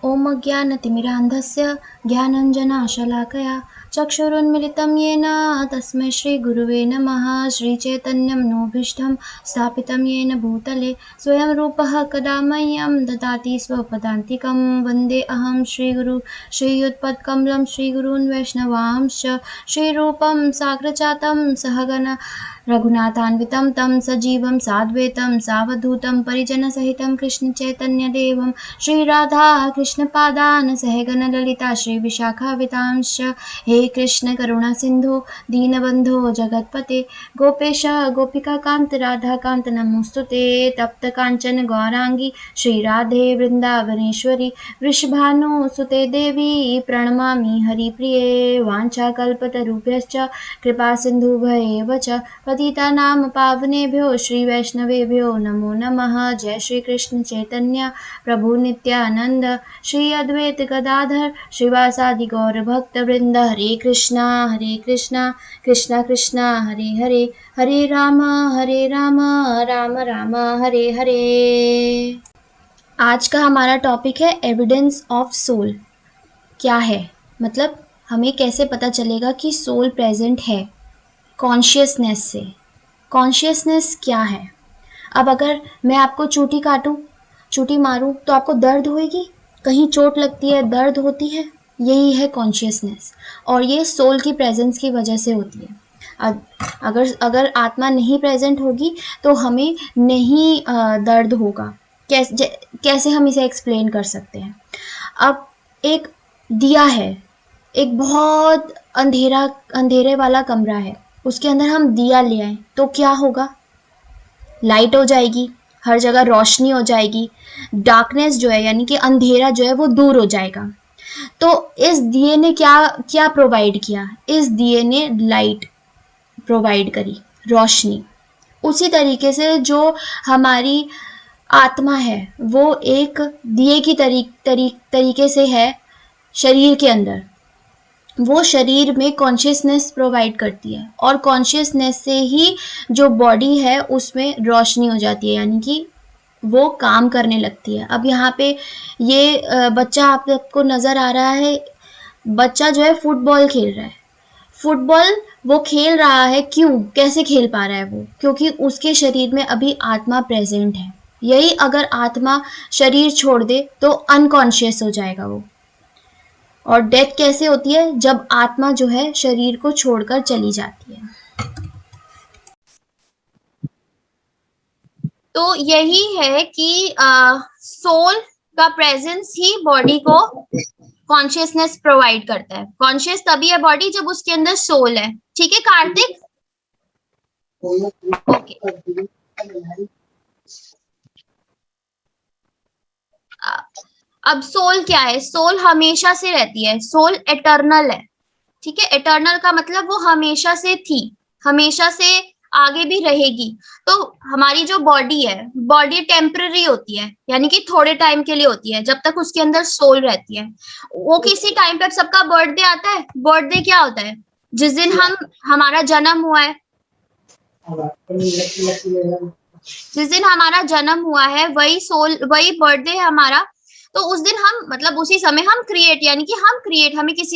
ॐ अज्ञानतिमिरान्धस्य ज्ञानाञ्जनशलाकया चक्षुरुन्मिलितं येन तस्मै श्रीगुरुवे नमः। श्रीचैतन्यं नोभीष्टं स्थापितं येन भूतले स्वयं रूपः कदा मह्यं ददाति स्वपदान्तिकं। वन्दे अहं श्रीगुरु श्रीयुतपत्कमलं श्रीगुरून् वैष्णवांश्च श्रीरूपं साग्रजातं सहगण रघुनाथान्वितं तं सजीवं साद्वैतं सावधूतं परिजनसहितं कृष्णचैतन्यदेवं श्रीराधा कृष्णपादान् सहगण ललिता श्रीविशाखावितांश्च। हे कृष्ण करुणा सिन्धु दीनबन्धो जगत्पते गोपेश गोपिकान्त राधाकान्त नमोस्तुते। तप्त काञ्चन गौरांगी श्रीराधे वृन्दावनेश्वरी वृषभानुसुते देवी प्रणमामि हरिप्रिये। वाञ्छाकल्पतरुभ्यश्च कृपा सिन्धुभ्येव च पतितानां पावनेभ्यो श्रीवैष्णवेभ्यो नमो नमः। जय श्री कृष्ण चैतन्य प्रभु नित्यानंद श्री अद्वैत गदाधर श्रीवासादि गौर भक्तवृंद। हरे कृष्णा कृष्णा कृष्णा हरे हरे हरे राम राम राम हरे हरे। आज का हमारा टॉपिक है एविडेंस ऑफ सोल। क्या है मतलब हमें कैसे पता चलेगा कि सोल प्रेजेंट है कॉन्शियसनेस से। कॉन्शियसनेस क्या है? अब अगर मैं आपको चूटी काटूं, चूटी मारूं तो आपको दर्द होगी, कहीं चोट लगती है, दर्द होती है, यही है कॉन्शियसनेस। और ये सोल की प्रेजेंस की वजह से होती है। अगर आत्मा नहीं प्रेजेंट होगी तो हमें नहीं दर्द होगा। कैसे हम इसे एक्सप्लेन कर सकते हैं? अब एक दिया है, एक बहुत अंधेरे वाला कमरा है, उसके अंदर हम दिया ले आए तो क्या होगा? लाइट हो जाएगी, हर जगह रोशनी हो जाएगी, डार्कनेस जो है यानी कि अंधेरा जो है वो दूर हो जाएगा। तो इस दिए ने क्या प्रोवाइड किया? इस दिए ने लाइट प्रोवाइड करी, रोशनी। उसी तरीके से जो हमारी आत्मा है वो एक दिए की तरीके से है शरीर के अंदर। वो शरीर में कॉन्शियसनेस प्रोवाइड करती है और कॉन्शियसनेस से ही जो बॉडी है उसमें रोशनी हो जाती है, यानी कि वो काम करने लगती है। अब यहाँ पे ये बच्चा आपको नज़र आ रहा है, बच्चा जो है फुटबॉल खेल रहा है। फुटबॉल वो खेल रहा है, क्यों, कैसे खेल पा रहा है वो? क्योंकि उसके शरीर में अभी आत्मा प्रेजेंट है। यही अगर आत्मा शरीर छोड़ दे तो अनकॉन्शियस हो जाएगा वो। और डेथ कैसे होती है? जब आत्मा जो है शरीर को छोड़कर चली जाती है। तो यही है कि सोल का प्रेजेंस ही बॉडी को कॉन्शियसनेस प्रोवाइड करता है। कॉन्शियस तभी है बॉडी जब उसके अंदर सोल है। ठीक है कार्तिक? ओके। अब सोल क्या है? सोल हमेशा से रहती है, सोल एटर्नल है। ठीक है, एटर्नल का मतलब वो हमेशा से थी, हमेशा से आगे भी रहेगी। तो हमारी जो बॉडी है, बॉडी टेम्पररी होती है, यानी कि थोड़े टाइम के लिए होती है, जब तक उसके अंदर सोल रहती है। वो किसी टाइम पे सबका बर्थडे आता है। बर्थडे क्या होता है? जिस दिन हमारा जन्म हुआ है, जिस दिन हमारा जन्म हुआ है वही बर्थडे है हमारा। तो उस दिन हम मतलब उसी समय हम क्रिएट, यानी कि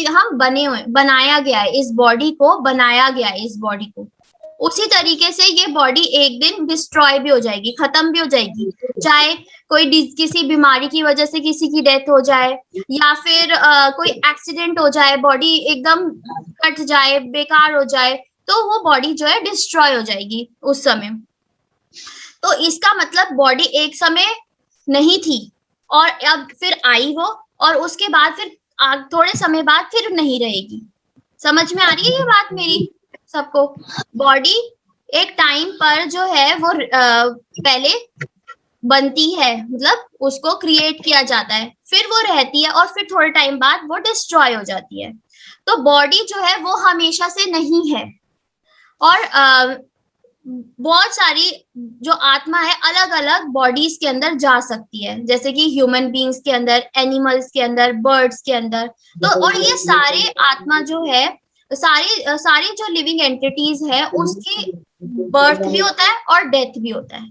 हम बने हुए, बनाया गया है, इस बॉडी को बनाया गया है, इस बॉडी को। उसी तरीके से ये बॉडी एक दिन डिस्ट्रॉय भी हो जाएगी, खत्म भी हो जाएगी। चाहे किसी बीमारी की वजह से किसी की डेथ हो जाए, या फिर कोई एक्सीडेंट हो जाए, बॉडी एकदम कट जाए, बेकार हो जाए, तो वो बॉडी जो है डिस्ट्रॉय हो जाएगी उस समय। तो इसका मतलब बॉडी एक समय नहीं थी और अब फिर आई वो, और उसके बाद फिर थोड़े समय बाद फिर नहीं रहेगी। समझ में आ रही है ये बात मेरी सबको? बॉडी एक टाइम पर जो है वो पहले बनती है, मतलब उसको क्रिएट किया जाता है, फिर वो रहती है और फिर थोड़े टाइम बाद वो डिस्ट्रॉय हो जाती है। तो बॉडी जो है वो हमेशा से नहीं है। और बहुत सारी जो आत्मा है अलग अलग बॉडीज के अंदर जा सकती है, जैसे कि ह्यूमन बींग्स के अंदर, एनिमल्स के अंदर, बर्ड्स के अंदर। तो और ये सारे आत्मा जो है, सारी जो लिविंग एंटिटीज है, उसकी बर्थ भी होता है और डेथ भी होता है।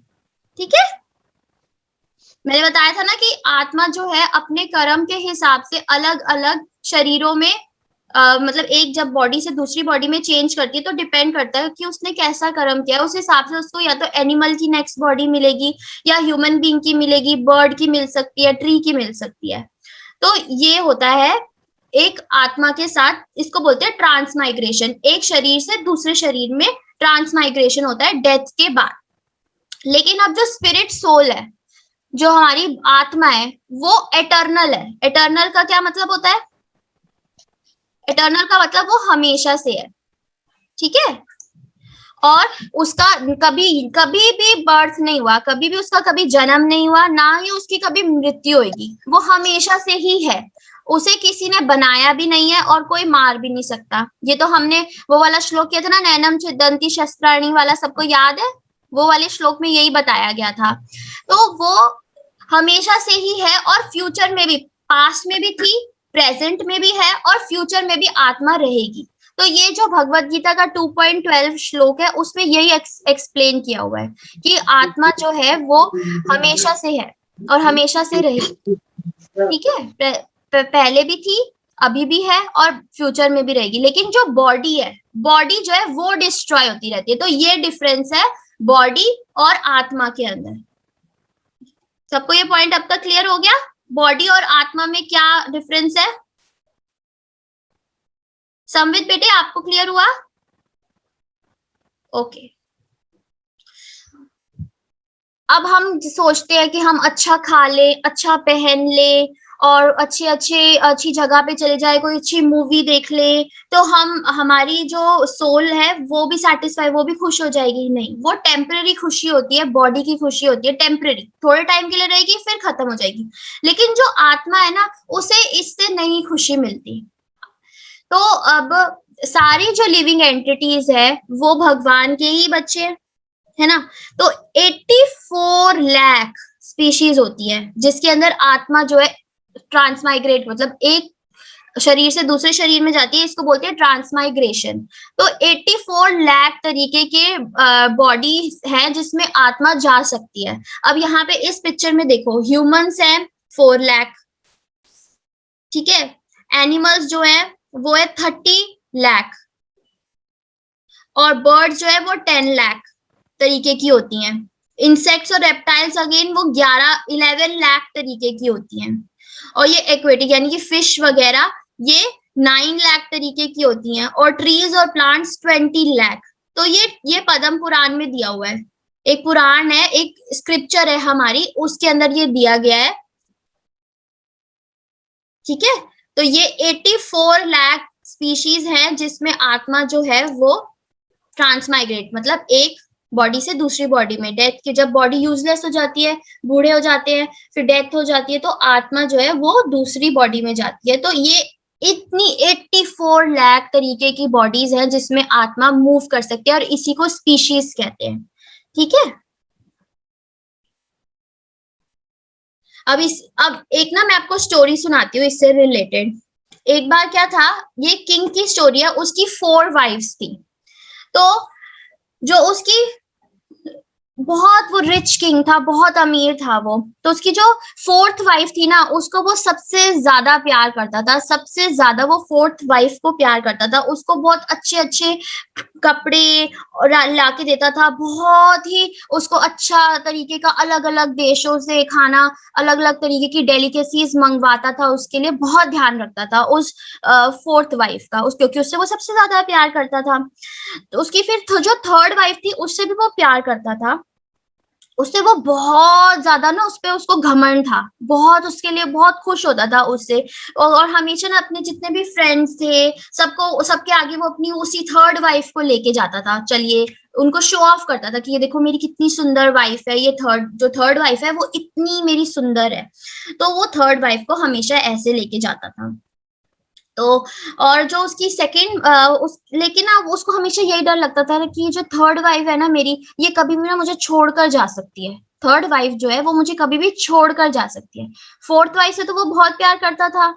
ठीक है? मैंने बताया था ना कि आत्मा जो है अपने कर्म के हिसाब से अलग अलग शरीरों में मतलब एक जब बॉडी से दूसरी बॉडी में चेंज करती है तो डिपेंड करता है कि उसने कैसा कर्म किया है, उस हिसाब से उसको या तो एनिमल की नेक्स्ट बॉडी मिलेगी, या ह्यूमन बीइंग की मिलेगी, बर्ड की मिल सकती है, ट्री की मिल सकती है। तो ये होता है एक आत्मा के साथ, इसको बोलते हैं ट्रांसमाइग्रेशन। एक शरीर से दूसरे शरीर में ट्रांसमाइग्रेशन होता है डेथ के बाद। लेकिन अब जो स्पिरिट सोल है, जो हमारी आत्मा है, वो एटर्नल है। एटर्नल का क्या मतलब होता है? एटर्नल का मतलब वो हमेशा से है, ठीक है। और उसका कभी कभी भी बर्थ नहीं हुआ, कभी भी उसका कभी जन्म नहीं हुआ, ना ही उसकी कभी मृत्यु होगी, वो हमेशा से ही है। उसे किसी ने बनाया भी नहीं है और कोई मार भी नहीं सकता। ये तो हमने वो वाला श्लोक किया था ना, नैनम छिदन्ति शस्त्राणि वाला, सबको याद है? वो वाले श्लोक में यही बताया गया था। तो वो हमेशा से ही है, और फ्यूचर में भी, पास्ट में भी थी, प्रेजेंट में भी है, और फ्यूचर में भी आत्मा रहेगी। तो ये जो भगवत गीता का 2.12 श्लोक है, उसमें यही एक्सप्लेन किया हुआ है कि आत्मा जो है वो हमेशा से है और हमेशा से रहेगी, ठीक है। पहले भी थी, अभी भी है, और फ्यूचर में भी रहेगी। लेकिन जो बॉडी है, बॉडी जो है वो डिस्ट्रॉय होती रहती है। तो ये डिफरेंस है बॉडी और आत्मा के अंदर। सबको ये पॉइंट अब तक क्लियर हो गया? बॉडी और आत्मा में क्या डिफरेंस है? संवित बेटे, आपको क्लियर हुआ? ओके। अब हम सोचते हैं कि हम अच्छा खा ले, अच्छा पहन ले, और अच्छे अच्छे अच्छी जगह पे चले जाए, कोई अच्छी मूवी देख ले, तो हम, हमारी जो सोल है वो भी सेटिस्फाई, वो भी खुश हो जाएगी? नहीं, वो टेम्पररी खुशी होती है, बॉडी की खुशी होती है, टेम्पररी, थोड़े टाइम के लिए रहेगी, फिर खत्म हो जाएगी। लेकिन जो आत्मा है ना, उसे इससे नहीं खुशी मिलती। तो अब सारी जो लिविंग एंटिटीज है वो भगवान के ही बच्चे हैं, है ना। तो 84 लाख स्पीशीज होती है जिसके अंदर आत्मा जो है ट्रांसमाइग्रेट, मतलब एक शरीर से दूसरे शरीर में जाती है, इसको बोलते हैं ट्रांसमाइग्रेशन। तो 84 लाख तरीके के बॉडी है जिसमें आत्मा जा सकती है। अब यहाँ पे इस पिक्चर में देखो, ह्यूमंस हैं 4 लाख, ठीक है। एनिमल्स जो है वो है 30 लाख, और बर्ड जो है वो 10 लाख तरीके की होती हैं। इंसेक्ट्स और रेप्टाइल्स अगेन वो 11 लाख तरीके की होती हैं। और ये एक्वेटिक यानी कि फिश वगैरह, ये 9 लाख तरीके की होती हैं। और ट्रीज और प्लांट्स 20 लाख। तो ये पद्म पुराण में दिया हुआ है, एक पुराण है, एक स्क्रिप्चर है हमारी, उसके अंदर ये दिया गया है, ठीक है। तो ये 84 लाख स्पीशीज हैं जिसमें आत्मा जो है वो ट्रांसमाइग्रेट, मतलब एक बॉडी से दूसरी बॉडी में, डेथ की जब बॉडी यूजलेस हो जाती है, बूढ़े हो जाते हैं, फिर डेथ हो जाती है, तो आत्मा जो है वो दूसरी बॉडी में जाती है। तो ये इतनी 84 लाख तरीके की बॉडीज हैं जिसमें आत्मा मूव कर सकते हैं, और इसी को स्पीशीज कहते हैं, ठीक है। अब एक ना मैं आपको स्टोरी सुनाती हूँ इससे रिलेटेड। एक बार क्या था, ये किंग की स्टोरी है, उसकी 4 वाइफ्स थी। तो जो उसकी, बहुत वो रिच किंग था, बहुत अमीर था वो, तो उसकी जो 4th वाइफ थी ना, उसको वो सबसे ज्यादा प्यार करता था, सबसे ज्यादा वो 4th वाइफ को प्यार करता था। उसको बहुत अच्छे अच्छे कपड़े ला के देता था, बहुत ही उसको अच्छा तरीके का अलग अलग देशों से खाना, अलग अलग तरीके की डेलिकेसीज मंगवाता था, उसके लिए बहुत ध्यान रखता था उस 4th वाइफ का, उस क्योंकि उससे वो सबसे ज्यादा प्यार करता था। तो उसकी फिर जो 3rd वाइफ थी, उससे भी वो प्यार करता था, उससे वो बहुत ज्यादा ना, उस पे उसको घमंड था, बहुत उसके लिए बहुत खुश होता था उससे। और हमेशा ना अपने जितने भी फ्रेंड्स थे, सबको, सबके आगे वो अपनी उसी 3rd वाइफ को लेके जाता था, चलिए उनको शो ऑफ करता था कि ये देखो मेरी कितनी सुंदर वाइफ है, ये जो 3rd वाइफ है वो इतनी मेरी सुंदर है। तो वो 3rd वाइफ को हमेशा ऐसे लेके जाता था। तो और जो उसकी सेकंड लेकिन ना उसको हमेशा यही डर लगता था कि जो 3rd वाइफ है ना मेरी, ये कभी भी ना मुझे छोड़कर जा सकती है। 3rd वाइफ जो है वो मुझे कभी भी छोड़कर जा सकती है। 4th वाइफ से तो वो बहुत प्यार करता था,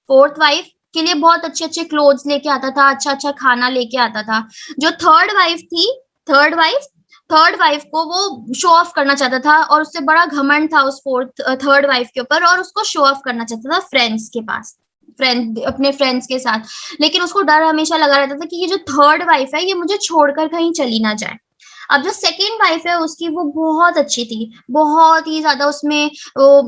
4th वाइफ के लिए बहुत अच्छे अच्छे क्लोथ्स लेके आता था, अच्छा अच्छा खाना लेके आता था। जो 3rd वाइफ थी, 3rd वाइफ थर्ड वाइफ को वो शो ऑफ करना चाहता था और उससे बड़ा घमंड था उस थर्ड वाइफ के ऊपर, और उसको शो ऑफ करना चाहता था फ्रेंड्स के पास, अपने फ्रेंड्स के साथ। लेकिन उसको डर हमेशा लगा रहता था कि ये जो थर्ड वाइफ है ये मुझे छोड़कर कहीं चली ना जाए। अब जो सेकेंड वाइफ है उसकी, वो बहुत अच्छी थी, बहुत ही ज्यादा उसमें वो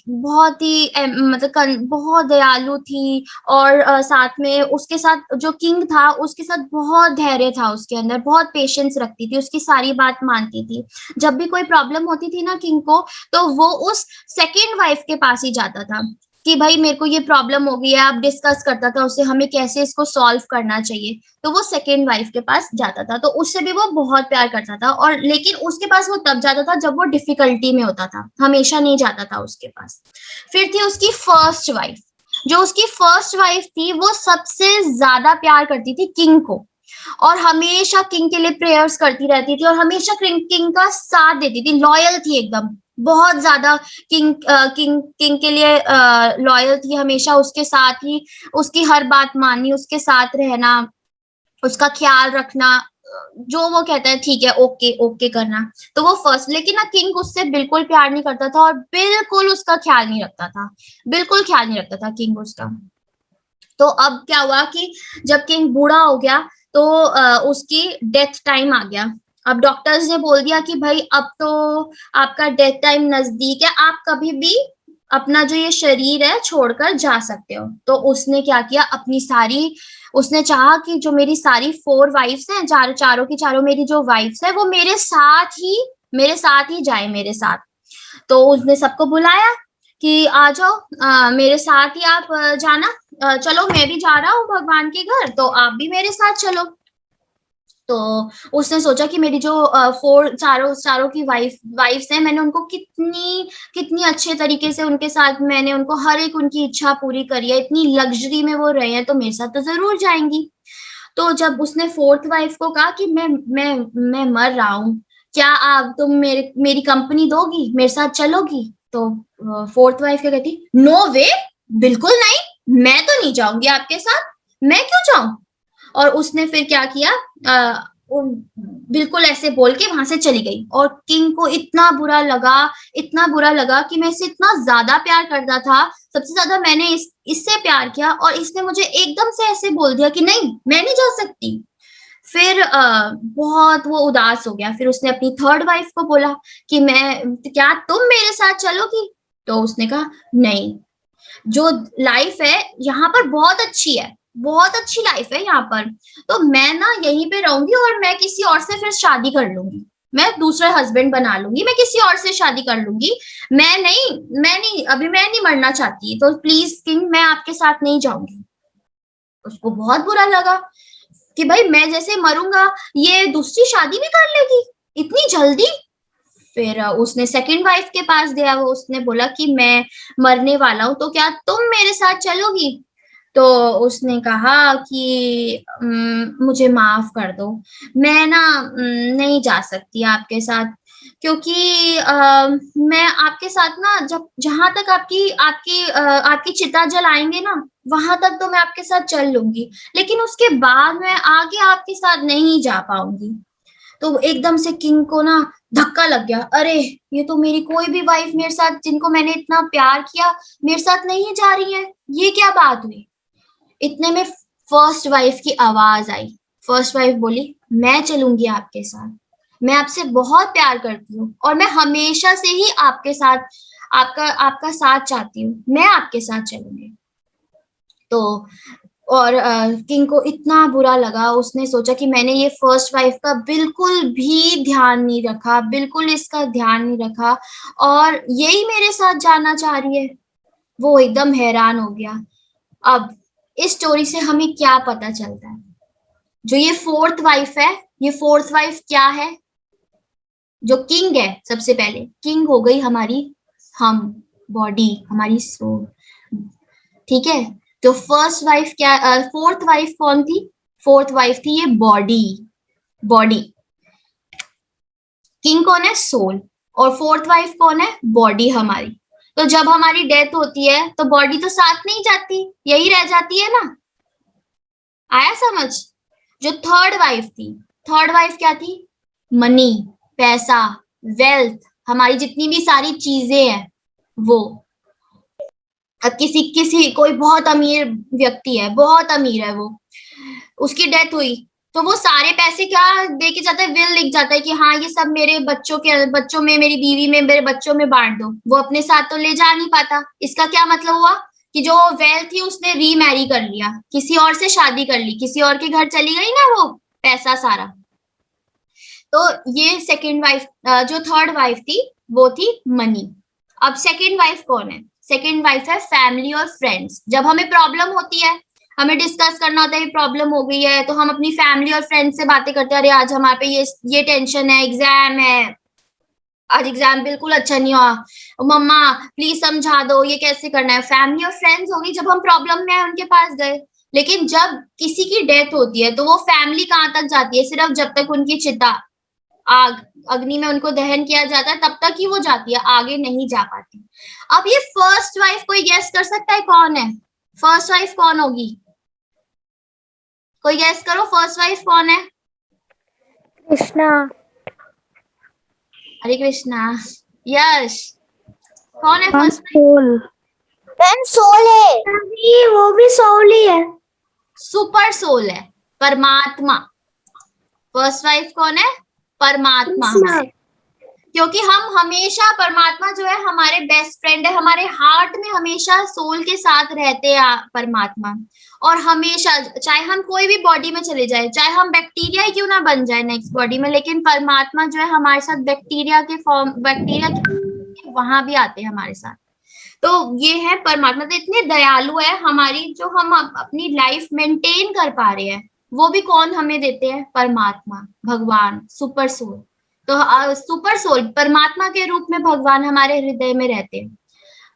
बहुत ही मतलब बहुत दयालु थी। और साथ में उसके साथ जो किंग था उसके साथ बहुत धैर्य था, उसके अंदर बहुत पेशेंस रखती थी, उसकी सारी बात मानती थी। जब भी कोई प्रॉब्लम होती थी ना किंग को, तो वो उस सेकेंड वाइफ के पास ही जाता था कि भाई मेरे को ये प्रॉब्लम हो गई है, आप डिस्कस करता था उससे हमें कैसे इसको सॉल्व करना चाहिए। तो वो सेकेंड वाइफ के पास जाता था, तो उससे भी वो बहुत प्यार करता था। और लेकिन उसके पास वो तब जाता था जब वो डिफिकल्टी में होता था, हमेशा नहीं जाता था उसके पास। फिर थी उसकी फर्स्ट वाइफ। जो उसकी फर्स्ट वाइफ थी वो सबसे ज्यादा प्यार करती थी किंग को, और हमेशा किंग के लिए प्रेयर्स करती रहती थी, और हमेशा किंग का साथ देती थी, लॉयल थी एकदम, बहुत ज्यादा। किंग के लिए लॉयल थी, हमेशा उसके साथ ही, उसकी हर बात माननी, उसके साथ रहना, उसका ख्याल रखना, जो वो कहता है ठीक है, ओके ओके करना। तो वो फर्स्ट, लेकिन ना किंग उससे बिल्कुल प्यार नहीं करता था और बिल्कुल उसका ख्याल नहीं रखता था, बिल्कुल ख्याल नहीं रखता था किंग उसका। तो अब क्या हुआ कि जब किंग बूढ़ा हो गया, तो उसकी डेथ टाइम आ गया। अब डॉक्टर्स ने बोल दिया कि भाई अब तो आपका डेथ टाइम नजदीक है, आप कभी भी अपना जो ये शरीर है छोड़कर जा सकते हो। तो उसने क्या किया, अपनी सारी, उसने चाहा कि जो मेरी सारी 4 वाइफ्स हैं, चारों की चारों मेरी जो वाइफ्स है वो मेरे साथ ही जाए मेरे साथ। तो उसने सबको बुलाया कि आ जाओ, मेरे साथ ही आप जाना, चलो मैं भी जा रहा हूँ भगवान के घर, तो आप भी मेरे साथ चलो। तो उसने सोचा कि मेरी जो चारों चारों की वाइफ्स हैं, मैंने उनको कितनी कितनी अच्छे तरीके से उनके साथ मैंने उनको हर एक उनकी इच्छा पूरी करी है, इतनी लग्जरी में वो रहे हैं, तो मेरे साथ तो जरूर जाएंगी। तो जब उसने फोर्थ वाइफ को कहा कि मैं मर रहा हूँ, क्या आप तुम मेरी कंपनी दोगी, मेरे साथ चलोगी? तो फोर्थ वाइफ क्या कहती, नो वे, बिल्कुल नहीं, मैं तो नहीं जाऊंगी आपके साथ, मैं क्यों जाऊं? और उसने फिर क्या किया, वो बिल्कुल ऐसे बोल के वहां से चली गई। और किंग को इतना बुरा लगा, इतना बुरा लगा कि मैं इससे इतना ज्यादा प्यार करता था, सबसे ज्यादा मैंने इससे प्यार किया, और इसने मुझे एकदम से ऐसे बोल दिया कि नहीं, मैं नहीं जा सकती। फिर बहुत वो उदास हो गया। फिर उसने अपनी थर्ड वाइफ को बोला कि मैं, क्या तुम मेरे साथ चलोगी? तो उसने कहा नहीं, जो लाइफ है यहाँ पर बहुत अच्छी है, बहुत अच्छी लाइफ है यहाँ पर, तो मैं ना यहीं पे रहूंगी, और मैं किसी और से फिर शादी कर लूंगी, मैं दूसरा हस्बैंड बना लूंगी, मैं किसी और से शादी कर लूंगी। मैं नहीं अभी मैं नहीं मरना चाहती, तो प्लीज किंग मैं आपके साथ नहीं जाऊंगी। उसको बहुत बुरा लगा कि भाई मैं जैसे मरूंगा, ये दूसरी शादी भी कर लेगी इतनी जल्दी। फिर उसने सेकंड वाइफ के पास गया, वो उसने बोला कि मैं मरने वाला हूँ, तो क्या तुम मेरे साथ चलोगी? तो उसने कहा कि मुझे माफ कर दो, मैं ना नहीं जा सकती आपके साथ, क्योंकि मैं आपके साथ ना, जब जहां तक आपकी चिता जलाएंगे ना, वहां तक तो मैं आपके साथ चल लूंगी, लेकिन उसके बाद मैं आगे आपके साथ नहीं जा पाऊंगी। तो एकदम से किंग को ना धक्का लग गया, अरे ये तो मेरी कोई भी वाइफ मेरे साथ, जिनको मैंने इतना प्यार किया, मेरे साथ नहीं जा रही है, ये क्या बात हुई? इतने में फर्स्ट वाइफ की आवाज आई। फर्स्ट वाइफ बोली, मैं चलूंगी आपके साथ, मैं आपसे बहुत प्यार करती हूँ, और मैं हमेशा से ही आपके साथ, आपका आपका साथ चाहती हूँ, मैं आपके साथ चलूंगी। तो और किंग को इतना बुरा लगा, उसने सोचा कि मैंने ये फर्स्ट वाइफ का बिल्कुल भी ध्यान नहीं रखा, बिल्कुल इसका ध्यान नहीं रखा, और यही मेरे साथ जाना चाह रही है। वो एकदम हैरान हो गया। अब इस स्टोरी से हमें क्या पता चलता है? जो ये फोर्थ वाइफ है, ये फोर्थ वाइफ क्या है? जो किंग है, सबसे पहले किंग हो गई हमारी हम, बॉडी, हमारी सोल, ठीक है। तो फर्स्ट वाइफ क्या, फोर्थ वाइफ कौन थी? फोर्थ वाइफ थी ये बॉडी, बॉडी। किंग कौन है? सोल। और फोर्थ वाइफ कौन है? बॉडी हमारी। तो जब हमारी डेथ होती है तो बॉडी तो साथ नहीं जाती, यही रह जाती है ना। आया समझ? जो थर्ड वाइफ थी, थर्ड वाइफ क्या थी? मनी, पैसा, वेल्थ, हमारी जितनी भी सारी चीजें हैं वो। अब किसी किसी कोई बहुत अमीर व्यक्ति है, बहुत अमीर है वो, उसकी डेथ हुई तो वो सारे पैसे क्या दे के जाता है, विल लिख जाता है कि हाँ ये सब मेरे बच्चों में, मेरी बीवी में, मेरे बच्चों में बांट दो। वो अपने साथ तो ले जा नहीं पाता। इसका क्या मतलब हुआ कि जो वेल्थ थी उसने रीमैरी कर लिया, किसी और से शादी कर ली, किसी और के घर चली गई ना वो पैसा सारा। तो ये सेकंड वाइफ, जो थर्ड वाइफ थी वो थी मनी। अब सेकंड वाइफ कौन है? सेकंड वाइफ है फैमिली और फ्रेंड्स। जब हमें प्रॉब्लम होती है, हमें डिस्कस करना होता है प्रॉब्लम हो गई है, तो हम अपनी फैमिली और फ्रेंड्स से बातें करते हैं, अरे आज हमारे पे ये टेंशन है, एग्जाम है, आज एग्जाम बिल्कुल अच्छा नहीं हुआ, मम्मा प्लीज समझा दो ये कैसे करना है। फैमिली और फ्रेंड्स होगी, जब हम प्रॉब्लम में है उनके पास गए। लेकिन जब किसी की डेथ होती है तो वो फैमिली कहाँ तक जाती है? सिर्फ जब तक उनकी चिता, आग, अग्नि में उनको दहन किया जाता है तब तक ही वो जाती है, आगे नहीं जा पाती। अब ये फर्स्ट वाइफ कोई गेस कर सकता है कौन है? फर्स्ट वाइफ कौन होगी? कोई गेस करो, फर्स्ट वाइफ कौन है? कृष्णा। हरे कृष्णा। यश, कौन है हम first wife? Soul. Ma'am soul है, वो भी सोल ही है। सुपर सोल है, परमात्मा। फर्स्ट वाइफ कौन है? परमात्मा हमारे। क्योंकि हम हमेशा, परमात्मा जो है हमारे बेस्ट फ्रेंड है, हमारे हार्ट में हमेशा सोल के साथ रहते हैं परमात्मा। और हमेशा, चाहे हम कोई भी बॉडी में चले जाए, चाहे हम बैक्टीरिया ही क्यों ना बन जाए नेक्स्ट बॉडी में, लेकिन परमात्मा जो है हमारे साथ बैक्टीरिया के फॉर्म, बैक्टीरिया के वहां भी आते हैं हमारे साथ। तो ये है परमात्मा। तो इतने दयालु है, हमारी जो हम अपनी लाइफ मेंटेन कर पा रहे हैं वो भी कौन हमें देते हैं? परमात्मा, भगवान, सुपर सोल। तो सुपर सोल परमात्मा के रूप में भगवान हमारे हृदय में रहते हैं।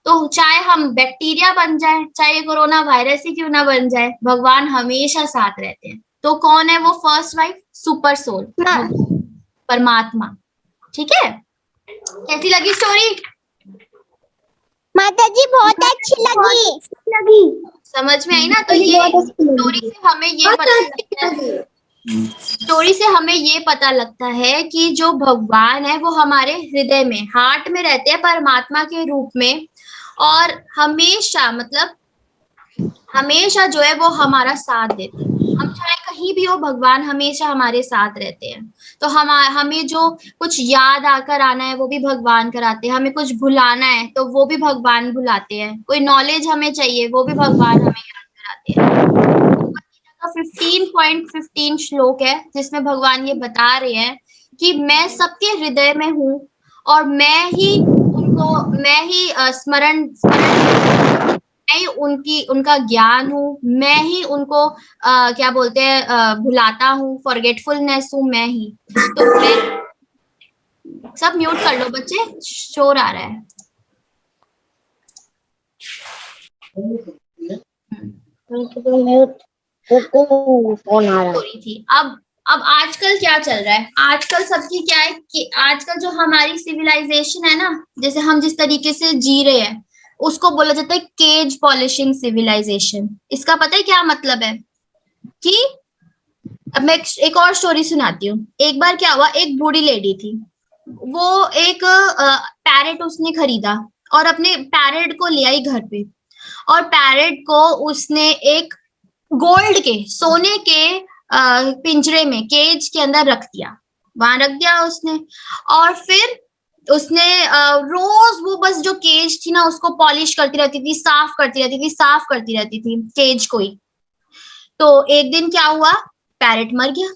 तो चाहे हम बैक्टीरिया बन जाए, चाहे कोरोना वायरस ही क्यों ना बन जाए, भगवान हमेशा साथ रहते हैं। तो कौन है वो फर्स्ट वाइफ? सुपर सोल, परमात्मा। ठीक है, कैसी लगी स्टोरी? माता जी बहुत अच्छी लगी। समझ में आई ना? तो ये स्टोरी से हमें ये पता लगता है, स्टोरी से हमें ये पता लगता है कि जो भगवान है वो हमारे हृदय में, हार्ट में रहते हैं परमात्मा के रूप में। और हमेशा, मतलब हमेशा जो है वो हमारा साथ देते हैं। हम चाहे कहीं भी हो, भगवान हमेशा हमारे साथ रहते हैं। तो हमें जो कुछ याद आकर आना है वो भी भगवान कराते हैं, हमें कुछ भुलाना है तो वो भी भगवान भुलाते हैं, कोई नॉलेज हमें चाहिए वो भी भगवान हमें याद कराते हैं। 15.15 श्लोक है जिसमें भगवान ये बता रहे हैं कि मैं सबके हृदय में हूँ, और मैं ही स्मरण स्मरण, मैं ही उनका ज्ञान हूँ, मैं ही उनको क्या बोलते हैं, भुलाता हूँ, फॉरगेटफुलनेस हूँ मैं ही। तो मैं, सब म्यूट कर लो बच्चे, शोर आ रहा है। फोन आ रहा है। स्टोरी थी। अब आजकल क्या चल रहा है? आजकल सबकी क्या है कि आजकल जो हमारी सिविलाइजेशन है ना, जैसे हम जिस तरीके से जी रहे हैं उसको बोला जाता है केज पॉलिशिंग सिविलाइजेशन। इसका पता है क्या मतलब है? कि अब मैं एक और स्टोरी सुनाती हूँ। एक बार क्या हुआ, एक बूढ़ी लेडी थी, वो एक पैरेट उसने खरीदा और अपने पैरेट को ले आई घर पे। और पैरेट को उसने एक गोल्ड के, सोने के पिंजरे में, केज के अंदर रख दिया, वहां रख दिया उसने। और फिर उसने रोज वो बस जो केज थी ना उसको पॉलिश करती रहती थी, साफ करती रहती थी, साफ करती रहती थी केज को ही। तो एक दिन क्या हुआ, पैरेट मर गया।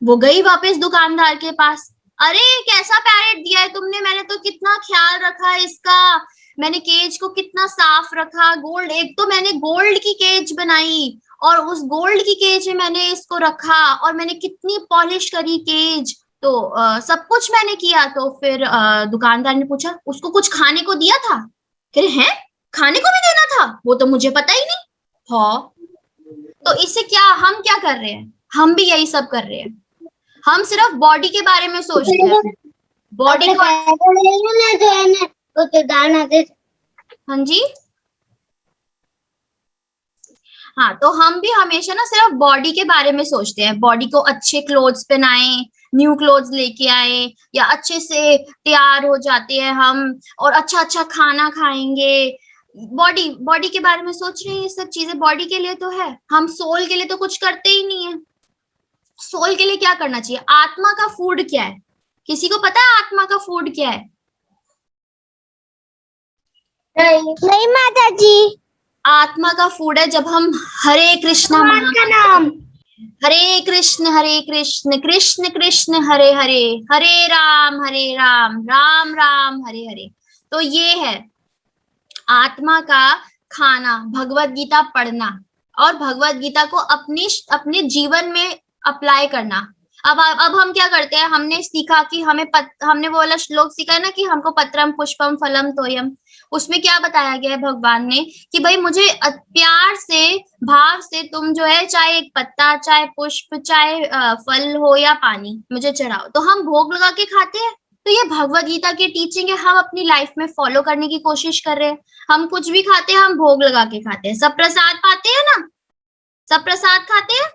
वो गई वापस दुकानदार के पास, अरे कैसा पैरेट दिया है तुमने, मैंने तो कितना ख्याल रखा है इसका, मैंने केज को कितना साफ रखा, गोल्ड, एक तो मैंने गोल्ड की केज बनाई और उस गोल्ड की केज में मैंने इसको रखा, और मैंने कितनी पॉलिश करी केज, तो सब कुछ मैंने किया। तो फिर दुकानदार ने पूछा, उसको कुछ खाने को दिया था? कह रहे हैं, खाने को भी देना था? वो तो मुझे पता ही नहीं। हाँ, तो इससे क्या, हम क्या कर रहे हैं? हम भी यही सब कर रहे हैं। हम सिर्फ बॉडी के बारे में सोचते हैं, बॉडी को। हाँ जी, हाँ, तो हम भी हमेशा ना सिर्फ बॉडी के बारे में सोचते हैं, बॉडी को अच्छे क्लोथ्स पहनाएं, न्यू क्लोथ्स लेके आए, या अच्छे से तैयार हो जाते हैं हम और अच्छा अच्छा खाना खाएंगे। बॉडी बॉडी के बारे में सोच रहे हैं, ये सब चीजें बॉडी के लिए तो है, हम सोल के लिए तो कुछ करते ही नहीं है। सोल के लिए क्या करना चाहिए? आत्मा का फूड क्या है? किसी को पता है आत्मा का फूड क्या है? नहीं माता जी। आत्मा का फूड है जब हम हरे कृष्णा भगवान का नाम। हरे कृष्ण कृष्ण कृष्ण हरे हरे, हरे राम राम राम हरे हरे। तो ये है आत्मा का खाना, भगवत गीता पढ़ना और भगवत गीता को अपने जीवन में अप्लाई करना। अब हम क्या करते हैं, हमने सीखा कि हमने वो वाला श्लोक सीखा है ना कि हमको पत्रम पुष्पम फलम तोयम। उसमें क्या बताया गया है भगवान ने कि भाई मुझे प्यार से भाव से तुम जो है चाहे एक पत्ता, चाहे पुष्प, चाहे फल हो या पानी मुझे चढ़ाओ। तो हम भोग लगा के खाते हैं। तो ये भगवत गीता की टीचिंग है, हम अपनी लाइफ में फॉलो करने की कोशिश कर रहे हैं। हम कुछ भी खाते हैं हम भोग लगा के खाते हैं। सब प्रसाद पाते हैं ना, सब प्रसाद खाते हैं।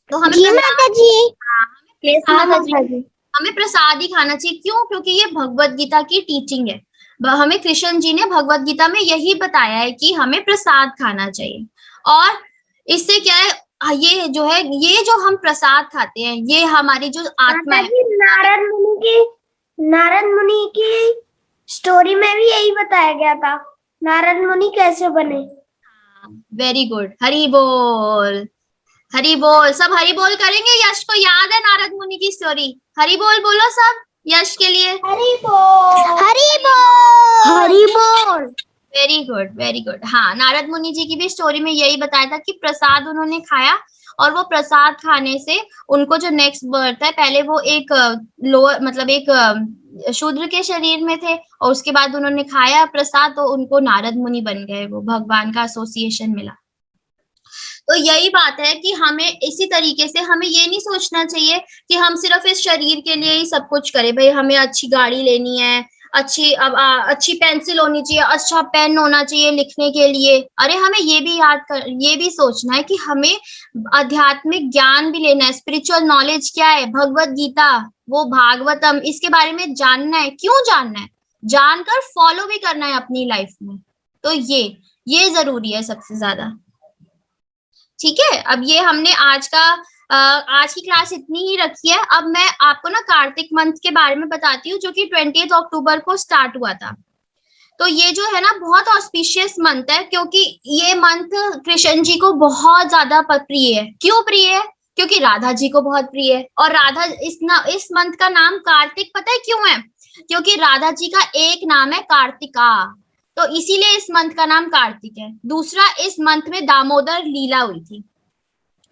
तो हमें जी माता जी। हाँ माता जी। हमें प्रसाद ही खाना चाहिए। क्यों? क्योंकि ये भगवत गीता की टीचिंग है। हमें कृष्ण जी ने भगवत गीता में यही बताया है कि हमें प्रसाद खाना चाहिए। और इससे क्या है, ये जो है, ये जो हम प्रसाद खाते हैं, ये हमारी जो आत्मा है। नारद मुनि की स्टोरी में भी यही बताया गया था, नारद मुनि कैसे बने। वेरी गुड, हरि बोल, हरि बोल। सब हरि बोल करेंगे। यश को याद है नारद मुनि की स्टोरी? हरि बोल बोलो सब यश के लिए। हरि बोल, हरि बोल, हरि बोल। Very good, very good. हाँ, नारद मुनि जी की भी स्टोरी में यही बताया था कि प्रसाद उन्होंने खाया और वो प्रसाद खाने से उनको जो नेक्स्ट बर्थ है, पहले वो एक लोअर मतलब एक शूद्र के शरीर में थे और उसके बाद उन्होंने खाया प्रसाद तो उनको नारद मुनि बन गए, वो भगवान का एसोसिएशन मिला। तो यही बात है कि हमें इसी तरीके से हमें ये नहीं सोचना चाहिए कि हम सिर्फ इस शरीर के लिए ही सब कुछ करें। भाई हमें अच्छी गाड़ी लेनी है, अच्छी पेंसिल होनी चाहिए, अच्छा पेन होना चाहिए लिखने के लिए। अरे हमें ये भी सोचना है कि हमें आध्यात्मिक ज्ञान भी लेना है। स्पिरिचुअल नॉलेज क्या है? भगवत गीता, वो भागवतम, इसके बारे में जानना है। क्यों जानना है? जानकर फॉलो भी करना है अपनी लाइफ में। तो ये जरूरी है सबसे ज्यादा। ठीक है, अब ये हमने आज की क्लास इतनी ही रखी है। अब मैं आपको ना कार्तिक मंथ के बारे में बताती हूँ जो कि 20 अक्टूबर को स्टार्ट हुआ था। तो ये जो है ना बहुत ऑस्पिशियस मंथ है क्योंकि ये मंथ कृष्ण जी को बहुत ज्यादा प्रिय है। क्यों प्रिय है? क्योंकि राधा जी को बहुत प्रिय है। और राधा इस मंथ का नाम कार्तिक पता है क्यों है? क्योंकि राधा जी का एक नाम है कार्तिका, तो इसीलिए इस मंथ का नाम कार्तिक है। दूसरा, इस मंथ में दामोदर लीला हुई थी,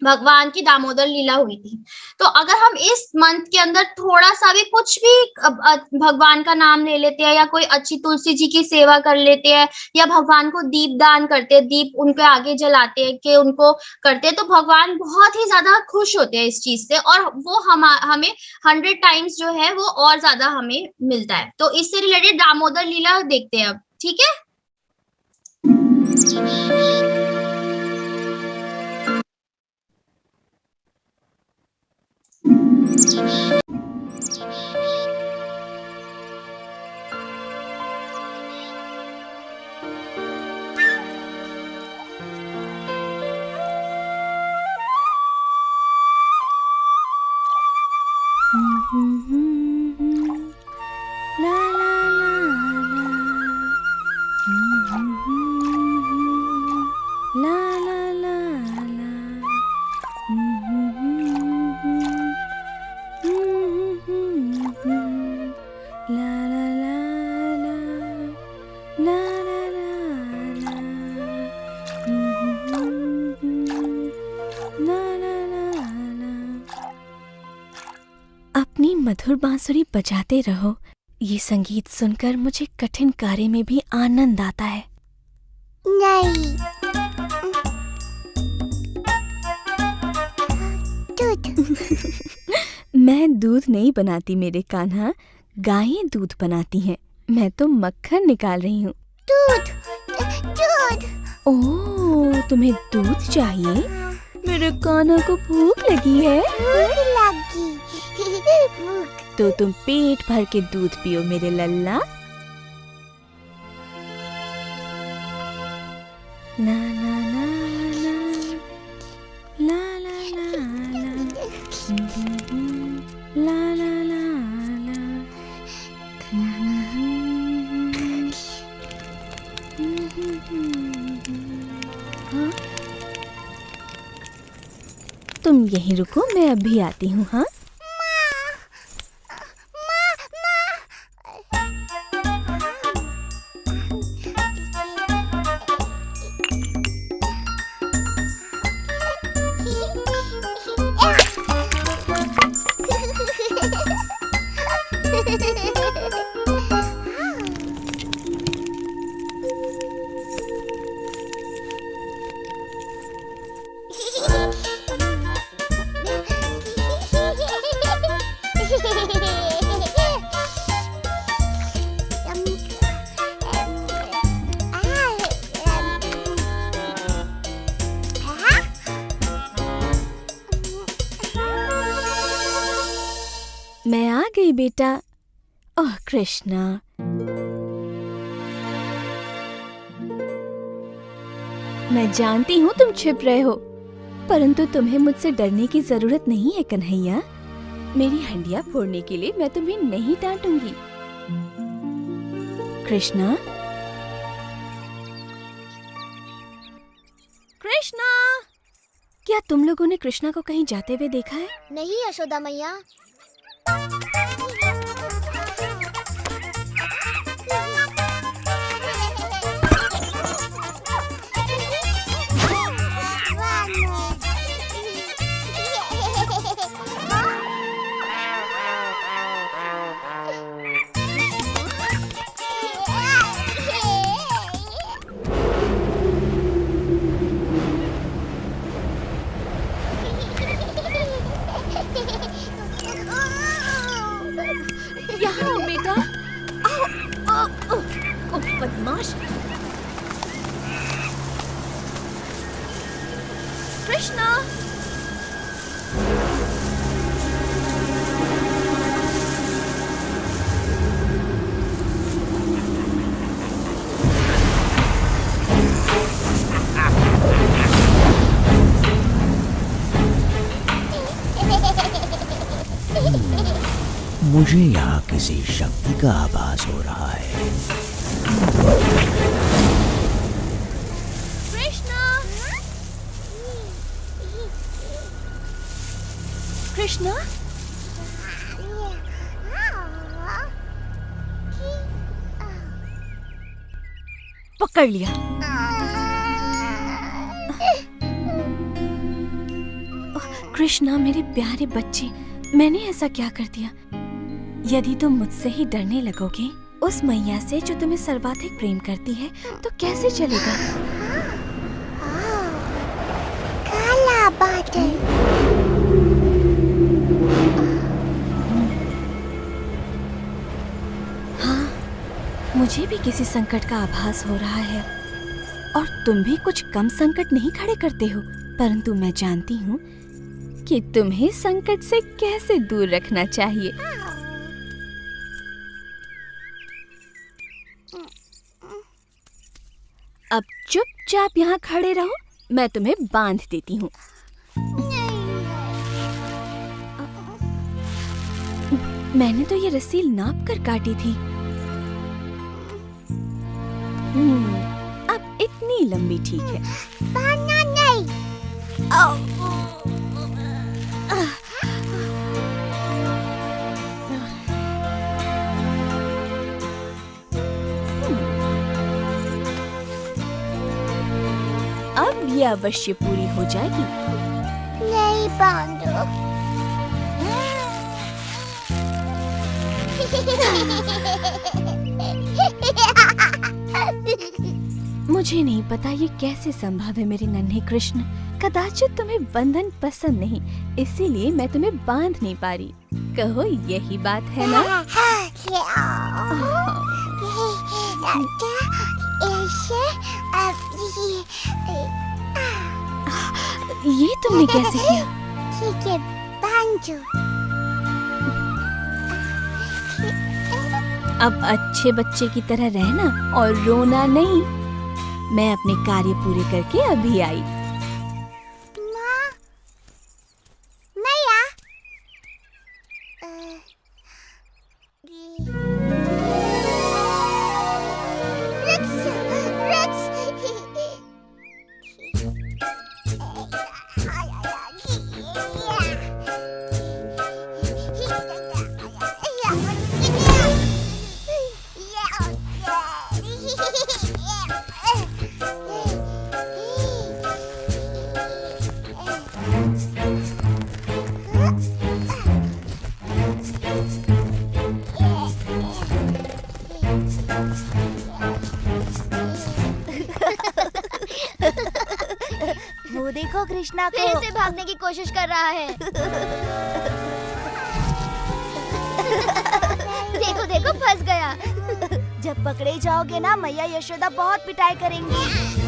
भगवान की दामोदर लीला हुई थी। तो अगर हम इस मंथ के अंदर थोड़ा सा भी कुछ भी भगवान का नाम ले लेते हैं या कोई अच्छी तुलसी जी की सेवा कर लेते हैं या भगवान को दीप दान करते हैं, दीप उनके आगे जलाते हैं कि उनको करते हैं, तो भगवान बहुत ही ज्यादा खुश होते हैं इस चीज से और वो हमें 100 टाइम्स जो है वो और ज्यादा हमें मिलता है। तो इससे रिलेटेड दामोदर लीला देखते हैं अब, ठीक है। अपनी मधुर बांसुरी बजाते रहो। ये संगीत सुनकर मुझे कठिन कार्य में भी आनंद आता है। नहीं, दूध। मैं दूध नहीं बनाती मेरे कान्हा, गायें दूध बनाती हैं। मैं तो मक्खन निकाल रही हूँ। दूध, दूध। ओह, तुम्हें दूध चाहिए? मेरे कान्हा को भूख लगी है। तो तुम पेट भर के दूध पियो मेरे लल्ला। ना ना ना ना ला ला ला ला ला ला ला हाँ? तुम यहीं रुको, मैं अभी आती हूँ। हाँ, मैं आ गई बेटा। ओह कृष्णा, मैं जानती हूँ तुम छिप रहे हो, परंतु तुम्हें मुझसे डरने की जरूरत नहीं है कन्हैया। मेरी हंडिया फोड़ने के लिए मैं तुम्हें नहीं डांटूंगी। कृष्णा, कृष्णा, क्या तुम लोगों ने कृष्णा को कहीं जाते हुए देखा है? नहीं यशोदा मैया। यहाँ आओ बेटा, आओ, आओ, आओ, ओ बदमाश। कृष्णा, मुझे यहाँ किसी शक्ति का आभास हो रहा है। कृष्णा, कृष्णा, पकड़ लिया। कृष्णा मेरे प्यारे बच्चे, मैंने ऐसा क्या कर दिया? यदि तुम मुझसे ही डरने लगोगे, उस मैया से जो तुम्हें सर्वाधिक प्रेम करती है, तो कैसे चलेगा? काला बादल। हाँ, मुझे भी किसी संकट का आभास हो रहा है, और तुम भी कुछ कम संकट नहीं खड़े करते हो, परंतु मैं जानती हूँ कि तुम्हें संकट से कैसे दूर रखना चाहिए। अब चुपचाप यहाँ खड़े रहो, मैं तुम्हें बांध देती हूँ। मैंने तो ये रस्सी नाप कर काटी थी। अब इतनी लंबी ठीक है। बांधना नहीं। अब ये अवश्य पूरी हो जाएगी। नहीं बांधो। मुझे नहीं पता ये कैसे संभव है मेरे नन्हे कृष्ण। कदाचित तुम्हें बंधन पसंद नहीं, इसीलिए मैं तुम्हें बांध नहीं पा रही। कहो यही बात है ना? ये तुमने कैसे किया? ठीक है, बांझो। अब अच्छे बच्चे की तरह रहना और रोना नहीं। मैं अपने कार्य पूरे करके अभी आई। माँ, मैया। वृक्ष, वृक्ष। वो देखो कृष्णा को फिर से भागने की कोशिश कर रहा है। देखो देखो, फंस गया। जब पकड़े जाओगे ना, मैया यशोदा बहुत पिटाई करेंगी।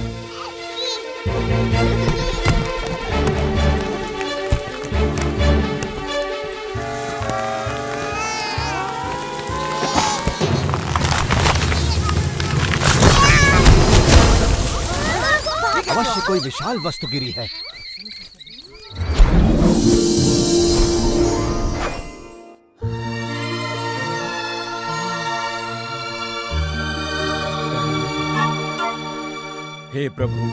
अवश्य कोई विशाल वस्तु गिरी है। हे प्रभु,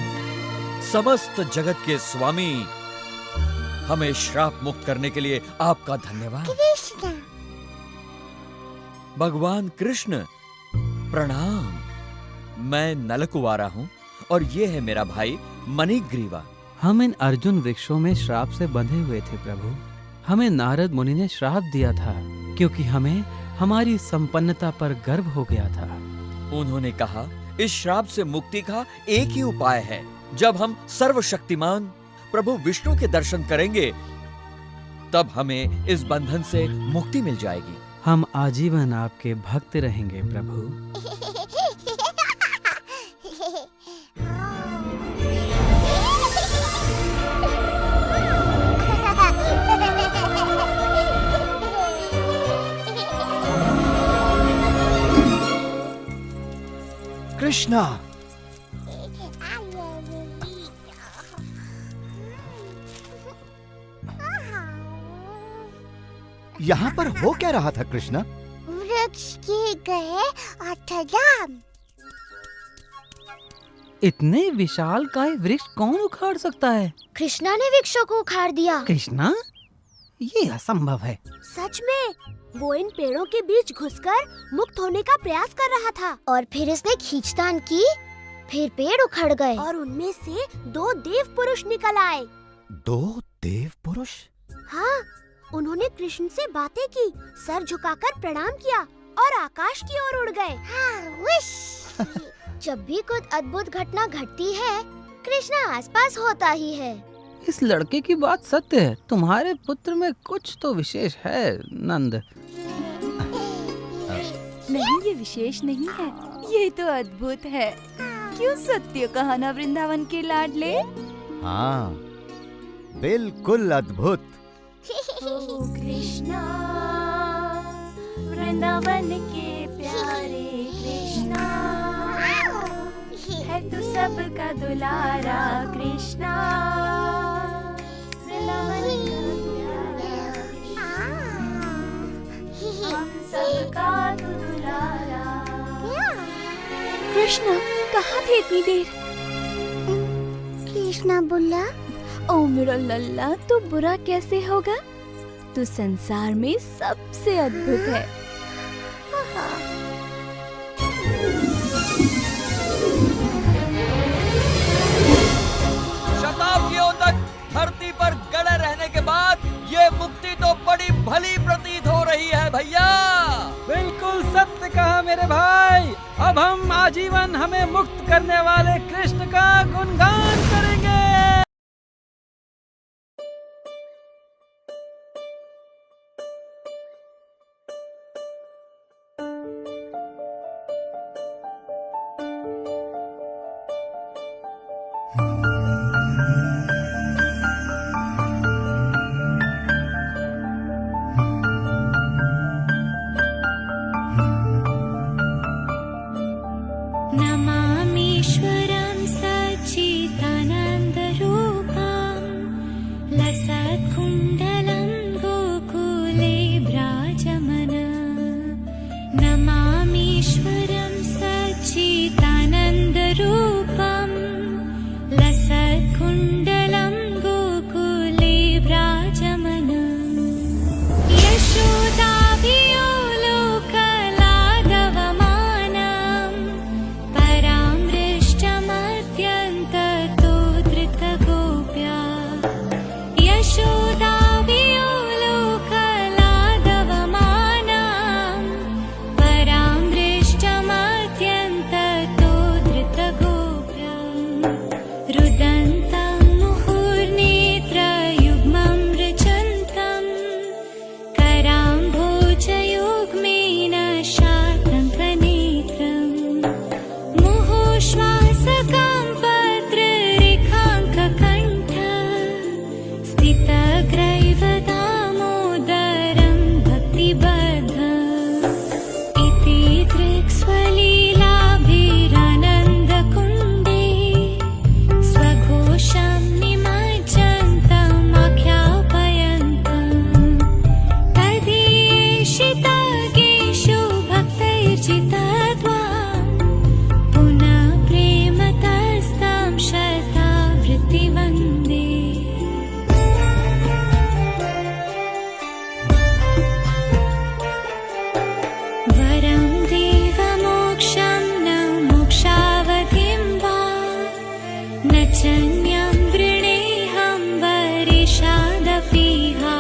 समस्त जगत के स्वामी, हमें श्राप मुक्त करने के लिए आपका धन्यवाद। कृष्ण, भगवान कृष्ण, प्रणाम। मैं नलकुवारा हूँ और ये है मेरा भाई मणिग्रीवा। हम इन अर्जुन वृक्षों में श्राप से बंधे हुए थे प्रभु। हमें नारद मुनि ने श्राप दिया था क्योंकि हमें हमारी संपन्नता पर गर्व हो गया था। उन्होंने कहा, इस श्राप से मुक्ति का एक ही उपाय है। जब हम सर्वशक्तिमान प्रभु विष्णु के दर्शन करेंगे, तब हमें इस बंधन से मुक्ति मिल जाएगी। हम आजीवन आपके भक्त रहेंगे प्रभु। कृष्णा, यहाँ पर हो क्या रहा था कृष्णा? वृक्ष के गए अठराम। इतने विशाल काय वृक्ष कौन उखाड़ सकता है? कृष्णा ने वृक्षों को उखाड़ दिया। कृष्णा, ये असंभव है। सच में वो इन पेड़ों के बीच घुसकर मुक्त होने का प्रयास कर रहा था। और फिर इसने खींचतान की, फिर पेड़ उखड़ गए और उनमें से 2 देव पुरुष निकल आए। 2 देव पुरुष? हाँ, उन्होंने कृष्ण से बातें की, सर झुकाकर प्रणाम किया और आकाश की ओर उड़ गए। जब भी कुछ अद्भुत घटना घटती है, कृष्णा आसपास होता ही है। इस लड़के की बात सत्य है। तुम्हारे पुत्र में कुछ तो विशेष है नंद। नहीं, ये विशेष नहीं है, ये तो अद्भुत है। क्यों सत्य कहा ना वृंदावन के लाडले? हाँ, बिल्कुल अद्भुत। ओ कृष्णा, वृंदावन के प्यारे कृष्णा, है तू सबका दुलारा कृष्णा, वृंदावन का प्यारा कृष्णा, हम सबका तू दुलारा। कृष्णा, कहाँ थे इतनी देर? कृष्णा बोला, ओ मेरा लल्ला, तू बुरा कैसे होगा? तू संसार में सबसे अद्भुत है। शताब्दियों तक धरती पर गड़े रहने के बाद ये मुक्ति तो बड़ी भली प्रतीत हो रही है भैया। बिल्कुल सत्य कहा मेरे भाई। अब हम आजीवन हमें मुक्त करने वाले कृष्ण का गुणगान करेंगे। रुदन्तं मुहुर्नेत्रयुग्मं रचन्तं कराम्भोजयुग्मेन शातं प्रनेत्रं मुहुश्वासकं पत्ररेखाङ्ककण्ठ स्थितग्रैव दामोदरं भक्तिबद्धम् इति दृक्स्वलीलाभिरानन्दकुण्डे स्वघोषं निमज्जन्तम् आख्यापयन्तम् तदीयेषितगेषु भक्तैर्जितद्वां पुनः प्रेमतस्तं शतावृत्तिवन्दे वरं देवमोक्षं न मोक्षावधिं वा न चन्यं वृणेऽहं वरिषादपीहा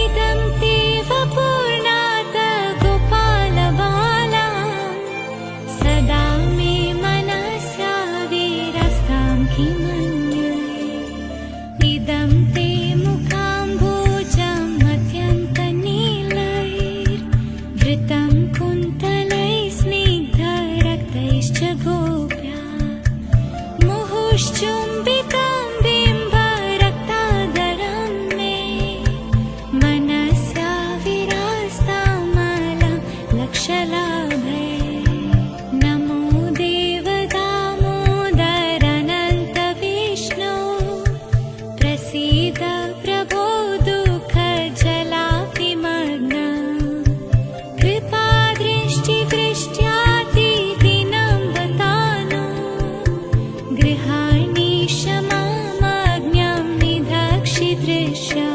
इदं देव पूर्णात् गोपालबालां सदा मे मनस्या वीरस्तां किमन्ये इदं ते मुखाम्भोजम् अत्यन्तनीलैर्वृतं कुन्तलैः स्निग्धरक्तैश्च गोप्या मुहुश्चुम्बितं बिम्बरक्तादरं मे मनस्या विरास्तामलं लक्षलाभे नमो देवदामोदरनन्तविष्णो प्रसीद प्रभो दुःखजलाभिमग्नम् कृपादृष्टिवृष्ट्यादिदिनं बतानो गृहाणि क्षमामज्ञं निधक्षिदृशा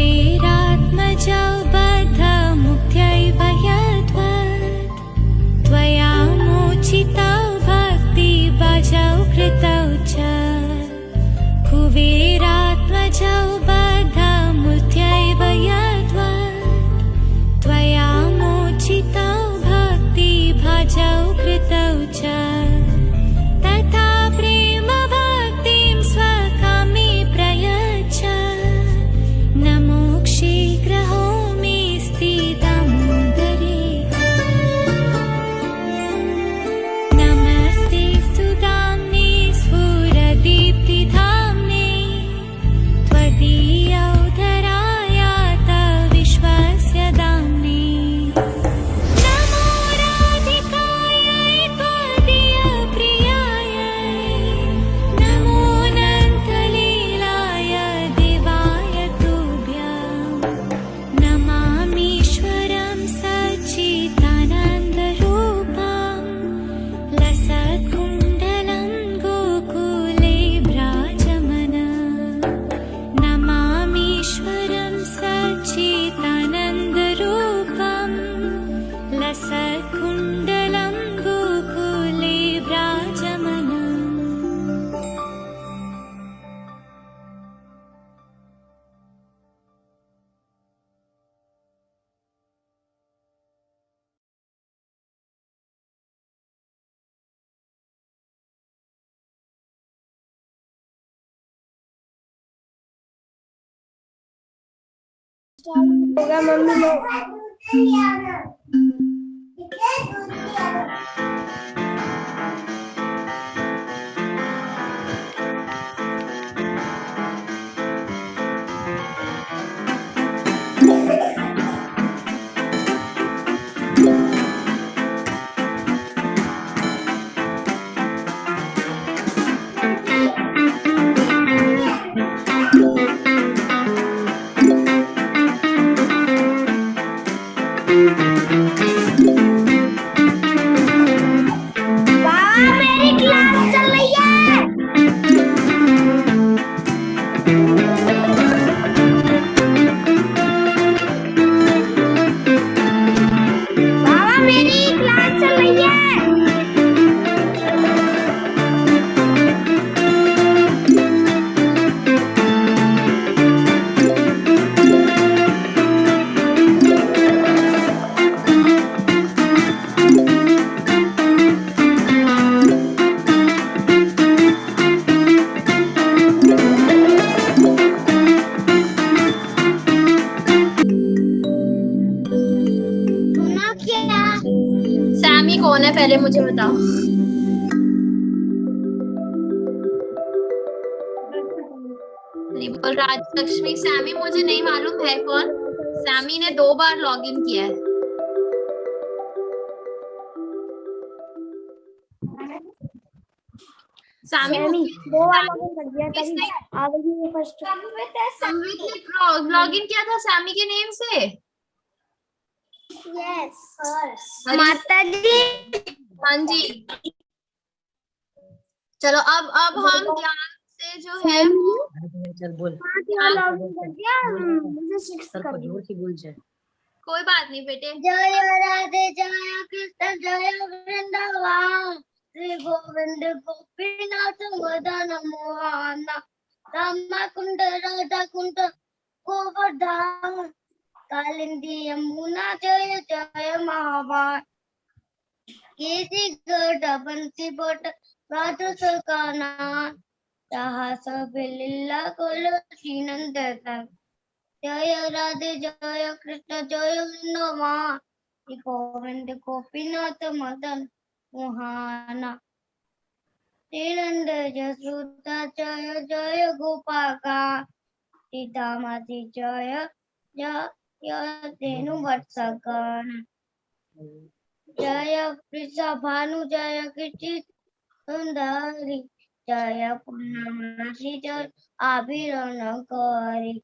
कुबेरात्मजौ बद्धमुक्त्यैव यद्वत् त्वया मोचितौ भक्तिभजौ कृतौ च कुबेरात्मजौ बद्धमुक्त्यैव यद्वत् त्वया मोचितौ भक्तिभजौ कृतौ च तथा प्रेमभक्तिं स्वकामे प्रयच्छ न मोक्षे ग्रहोमि स्थितमुदरे नमस्ते स्तुताम्ने स्फुरदीप्तिधाम्ने त्वदीयौदरायात विश्वस्य दाम्ने नमो राधिकायै त्वदीयप्रियायै नमो अनन्तलीलाय देवाय तुभ्यं नमामीश्वरं सच्चिदानन्दरूपं लसत्कुण्डलं गोकुले विराजमानं नमामीश्वरं सच्चिदानन्दरूपं लसत्कुण्डलं गोकुले विराजमानम् होगा मम्मी लोग Thank you. सैमी कौन है पहले मुझे बताओ। बोल राजलक्ष्मी, सैमी मुझे नहीं मालूम है कौन। सैमी ने 2 बार लॉगिन किया है। सैमी दो बार लॉगिन कर दिया तभी किसने आ गई है फर्स्ट। लॉगिन किया था सैमी के नेम से? यस माता जी। हाँ जी। चलो अब हम ध्यान से जो है लॉगिन कर दिया, मुझे 6 कर दिया। कोई बात नहीं बेटे। जय राधे जय कृष्ण जय वृंदावन श्री गोविंद गोपीनाथ मदन मोहन रामा कुंड राधा कुंड गोवर्धन कालिंदी यमुना जय जय महाभारत केसी गढ़ बंसी बट राधु सरकाना जहाँ सब लीला कोलो श्रीनंद जय राधे जय कृष्ण जय वृंदावन श्री गोविंद गोपीनाथ मदन मोहन श्रीनंद जसोदा जय जय गोपाका सीतामाती जय जय धेनु वत्सगण जय वृषा भानु जय कृष्ण सुंदरी जय पूर्णमासी जय आभिरणकारी।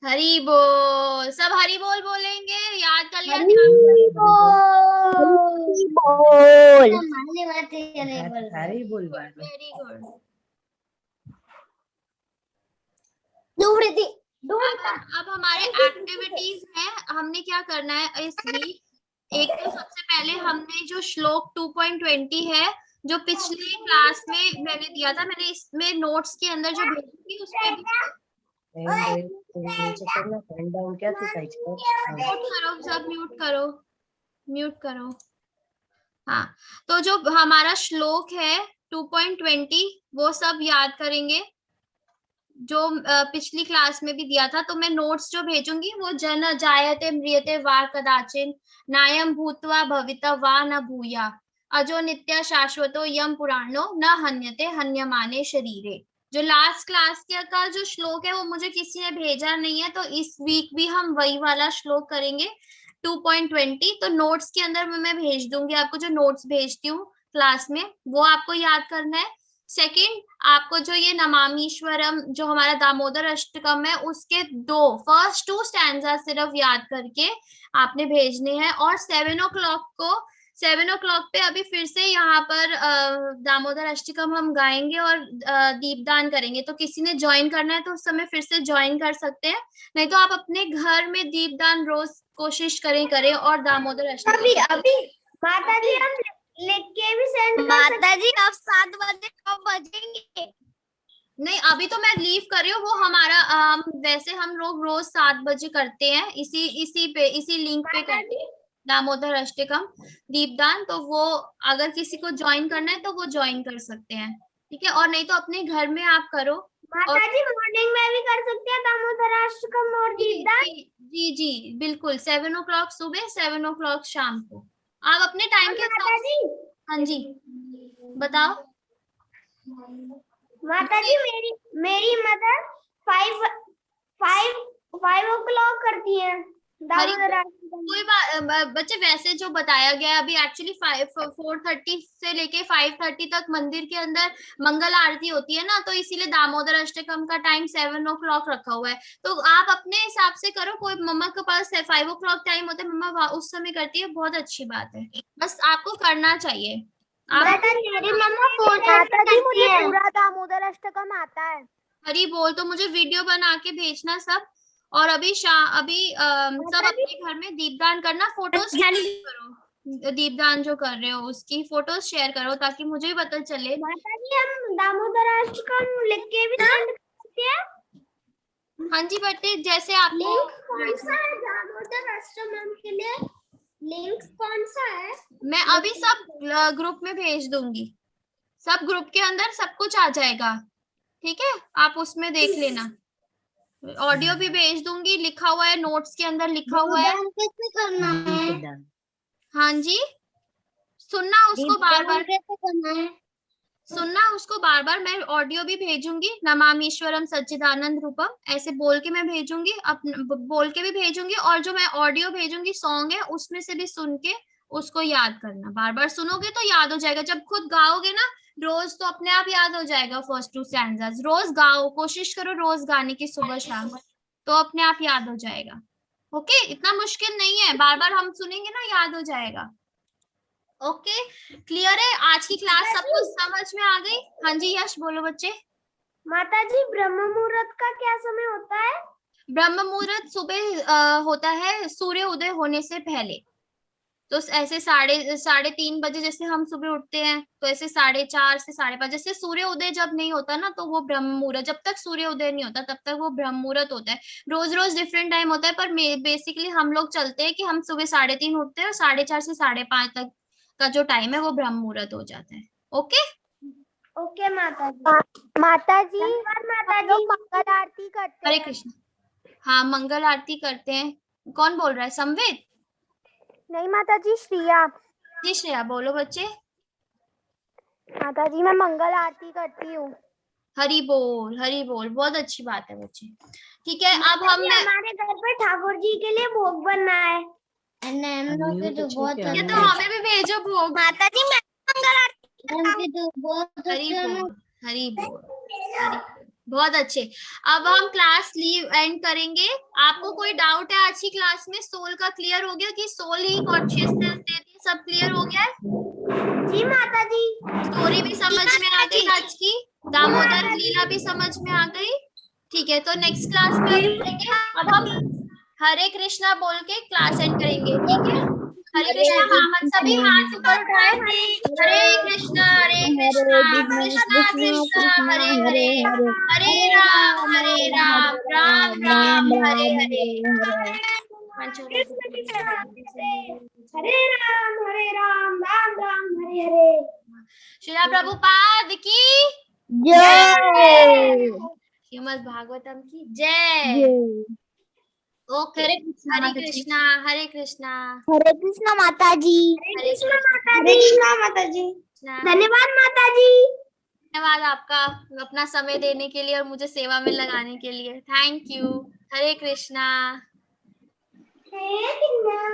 हरी बोल। सब हरी बोल बोलेंगे। याद कर लिया? हरी बोल वेरी गुड। अब हमारे एक्टिविटीज है। हमने क्या करना है इस वीक? एक तो सबसे पहले हमने जो श्लोक 2.20 है जो पिछले क्लास में मैंने दिया था, मैंने इसमें नोट्स के अंदर जो भेजी थी उस पे म्यूट करो, सब म्यूट करो। हाँ, तो जो हमारा श्लोक है 2.20 वो सब याद करेंगे जो पिछली क्लास में भी दिया था। तो मैं नोट्स जो भेजूंगी वो जन जायते म्रियते वा कदाचिन नायम भूत्वा भविता वा न भूया अजो नित्य शाश्वतो यम पुराणो न हन्यते हन्यमाने शरीरे। जो लास्ट क्लास का जो श्लोक है वो मुझे किसी ने भेजा नहीं है, तो इस वीक भी हम वही वाला श्लोक करेंगे 2.20। तो नोट्स के अंदर मैं भेज दूंगी आपको, जो नोट्स भेजती हूँ क्लास में वो आपको याद करना है। सेकंड, आपको जो ये नमामीश्वरम जो हमारा दामोदर अष्टकम है उसके फर्स्ट 2 स्टैंजा सिर्फ याद करके आपने भेजने हैं। और 7 o'clock पे अभी फिर से यहाँ पर दामोदर अष्टकम हम गाएंगे और दीपदान करेंगे। तो किसी ने ज्वाइन करना है तो उस समय फिर से ज्वाइन कर सकते हैं, नहीं तो आप अपने घर में दीपदान रोज कोशिश करें और दामोदर अष्टकम अभी माता जी हम लिख के भी सेंड कर सकते। माता जी अब 7 बजे कब बजेंगे? नहीं, अभी तो मैं लीव कर रही हूँ। वो हमारा वैसे हम लोग रोज 7 बजे करते हैं, इसी लिंक पे करते हैं दामोदर अष्टकम दीपदान। तो वो अगर किसी को ज्वाइन करना है तो वो ज्वाइन कर सकते हैं, ठीक है। और नहीं तो अपने घर में आप करो। माता जी मॉर्निंग में भी कर सकते हैं दामोदर अष्टकम और दीपदान? जी बिल्कुल। 7 o'clock सुबह, 7 o'clock शाम को, आप अपने टाइम के माता जी। हाँ जी बताओ। माता जी मेरी मदर 5 o'clock करती है दामोदर अष्टकम। कोई बात बच्चे, वैसे जो बताया गया है अभी एक्चुअली 4:30 से लेके 5:30 तक मंदिर के अंदर मंगल आरती होती है ना, तो इसीलिए दामोदर अष्टकम का टाइम 7 o'clock रखा हुआ है। तो आप अपने हिसाब से करो। कोई मम्मा के पास 5 o'clock टाइम होता है, मम्मा उस समय करती है, बहुत अच्छी बात है, बस आपको करना चाहिए। मेरी मम्मा 4:30 मुझे पूरा दामोदर अष्टकम आता है। हरी बोल। तो मुझे वीडियो बना के भेजना सब। और अभी सब अपने घर में दीपदान करना, फोटोज करो, दीपदान जो कर रहे हो उसकी फोटोज शेयर करो ताकि मुझे भी पता चले। माता जी हम दामोदर अष्टकम लिख के भी सेंड कर सकते हैं? हाँ जी बेटे, जैसे आप लिंक कौन सा है दामोदर अष्टकम के लिए? लिंक कौन सा है? मैं अभी सब ग्रुप में भेज दूंगी, सब ग्रुप के अंदर सब कुछ आ जाएगा, ठीक है। आप उसमें देख लेना, ऑडियो भी भेज दूंगी, लिखा हुआ है नोट्स के अंदर लिखा हुआ है। कैसे करना है? हाँ जी, सुनना उसको बार बार, कैसे करना है? सुनना उसको बार बार। मैं ऑडियो भी भेजूंगी, नमामीश्वरम सच्चिदानंद रूपम ऐसे बोल के मैं भेजूंगी, बोल के भी भेजूंगी, और जो मैं ऑडियो भेजूंगी सॉन्ग है उसमें से भी सुन के उसको याद करना। बार बार सुनोगे तो याद हो जाएगा, जब खुद गाओगे ना रोज तो अपने आप याद हो जाएगा। फर्स्ट 2 स्टैंजास रोज गाओ, कोशिश करो रोज गाने की सुबह शाम, तो अपने आप याद हो जाएगा। ओके, इतना मुश्किल नहीं है, बार बार हम सुनेंगे ना याद हो जाएगा। ओके, क्लियर है? आज की क्लास सबको समझ में आ गई? हाँ जी यश बोलो बच्चे। माता जी, ब्रह्म मुहूर्त का क्या समय होता है? ब्रह्म मुहूर्त सुबह होता है सूर्य उदय होने से पहले। तो ऐसे 3:30 बजे जैसे हम सुबह उठते हैं, तो ऐसे 4:30 से 5:30, जैसे सूर्य उदय जब नहीं होता ना तो वो ब्रह्म मुहूर्त, जब तक सूर्य उदय नहीं होता तब तक वो ब्रह्म मुहूर्त होता है। रोज रोज डिफरेंट टाइम होता है, पर बेसिकली हम लोग चलते हैं कि हम सुबह 3:30 उठते हैं और 4:30 से 5:30 तक का जो टाइम है वो ब्रह्म मुहूर्त हो जाता है। ओके, ओके माता जी। माता जी, माता हम लोग जी मंगल आरती करते हरे हैं। कृष्ण। हाँ, मंगल आरती करते हैं। कौन बोल रहा है? संवेद? नहीं माता जी, श्रिया। जी श्रेया बोलो बच्चे। माता जी, मैं मंगल आरती करती हूँ। हरि बोल, हरि बोल, बहुत अच्छी बात है बच्चे। ठीक है, अब हम हमारे घर पे ठाकुर जी के लिए भोग बनना है। ठीक है, तो हमें भी भेजो भोग। माता जी, मैं मंगल आरती हरि बोल, हरि बोल, हरि बोल। बहुत अच्छे। अब हम क्लास लीव एंड करेंगे। आपको कोई डाउट है आज की क्लास में? सोल का क्लियर हो गया कि सोल ही कॉन्शियसनेस देती है? सब क्लियर हो गया है? जी माता जी। स्टोरी भी समझ में आ गई आज की? दामोदर लीला भी समझ में आ गई? ठीक है, तो नेक्स्ट क्लास में करेंगे। अब हम हरे कृष्णा बोल के क्लास एंड करेंगे, ठीक है? हरे कृष्णा मामन, सभी हाथ ऊपर उठाए। हरे कृष्णा कृष्णा कृष्णा हरे हरे, हरे राम राम राम हरे हरे। हरे राम राम राम हरे हरे। श्रीला प्रभुपाद की जय। श्रीमद् भागवतम की जय। ओके, हरे कृष्णा हरे कृष्णा हरे कृष्णा माता जी। हरे कृष्णा हरे कृष्णा माता जी। धन्यवाद माता जी। धन्यवाद आपका अपना समय देने के लिए और मुझे सेवा में लगाने के लिए। Thank you. Hare Krishna. Hare Krishna.